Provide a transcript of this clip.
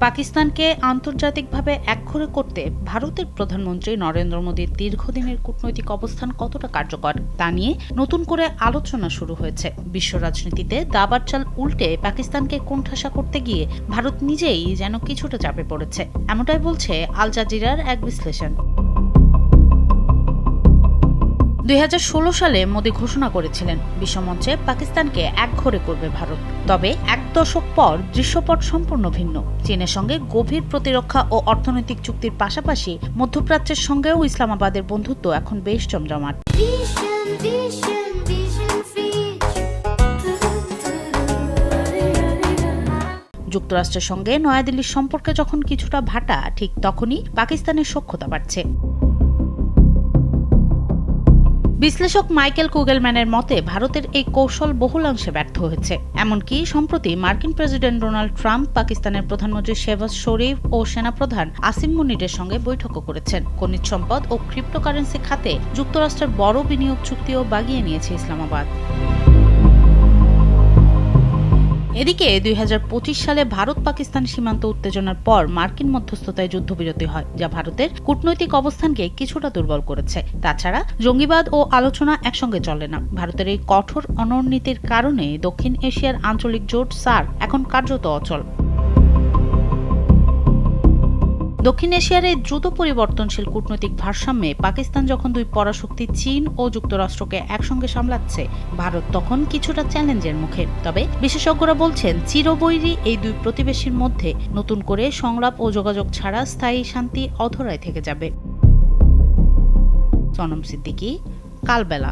পাকিস্তানকে আন্তর্জাতিকভাবে একঘরে করতে ভারতের প্রধানমন্ত্রী নরেন্দ্র মোদীর দীর্ঘদিনের কূটনৈতিক অবস্থান কতটা কার্যকর তা নিয়ে নতুন করে আলোচনা শুরু হয়েছে। বিশ্ব রাজনীতিতে দাবার চাল উল্টে পাকিস্তানকে কোণঠাসা করতে গিয়ে ভারত নিজেই যেন কিছুটা চাপে পড়েছে, এমনটাই বলছে আল জাজিরার এক বিশ্লেষণ। 2016 সালে মোদী ঘোষণা করেছিলেন বিশ্বমঞ্চে পাকিস্তানকে একঘরে করবে ভারত। তবে এক দশক পর দৃশ্যপট সম্পূর্ণ ভিন্ন। চীনের সঙ্গে গভীর প্রতিরক্ষা ও অর্থনৈতিক চুক্তির পাশাপাশি মধ্যপ্রাচ্যের সঙ্গেও ইসলামাবাদের বন্ধুত্ব এখন বেশ জমজমাট। যুক্তরাষ্ট্রের সঙ্গে নয়াদিল্লির সম্পর্কে যখন কিছুটা ভাটা, ঠিক তখনই পাকিস্তানের সখ্যতা বাড়ছে। বিশ্লেষক মাইকেল কুগেলম্যানের মতে ভারতের এই কৌশল বহুলাংশে ব্যর্থ হয়েছে। এমনকি সম্প্রতি মার্কিন প্রেসিডেন্ট ডোনাল্ড ট্রাম্প পাকিস্তানের প্রধানমন্ত্রী শেহবাজ শরীফ ও সেনাপ্রধান আসিম মুনিরের সঙ্গে বৈঠকও করেছেন। খনিজ সম্পদ ও ক্রিপ্টোকারেন্সি খাতে যুক্তরাষ্ট্রের বড় বিনিয়োগ চুক্তিও বাগিয়ে নিয়েছে ইসলামাবাদ। এদিকে 2025 সালে ভারত পাকিস্তান সীমান্ত উত্তেজনার পর মার্কিন মধ্যস্থতায় যুদ্ধবিরতি হয়, যা ভারতের কূটনৈতিক অবস্থানকে কিছুটা দুর্বল করেছে। তাছাড়া জঙ্গিবাদ ও আলোচনা একসঙ্গে চলে না। ভারতের এই কঠোর অনড়নীতির কারণে দক্ষিণ এশিয়ার আঞ্চলিক জোট সার্ক এখন কার্যত অচল। দক্ষিণ এশিয়ার এই দ্রুত পরিবর্তনশীল কূটনৈতিক ভারসাম্যে পাকিস্তান যখন দুই পরাশক্তি চীন ও যুক্তরাষ্ট্রকে একসঙ্গে সামলাচ্ছে, ভারত তখন কিছুটা চ্যালেঞ্জের মুখে। তবে বিশেষজ্ঞরা বলছেন, চিরবৈরী এই দুই প্রতিবেশীর মধ্যে নতুন করে সংলাপ ও যোগাযোগ ছাড়া স্থায়ী শান্তি অধরায় থেকে যাবে। সনম সিদ্দিকী, কালবেলা।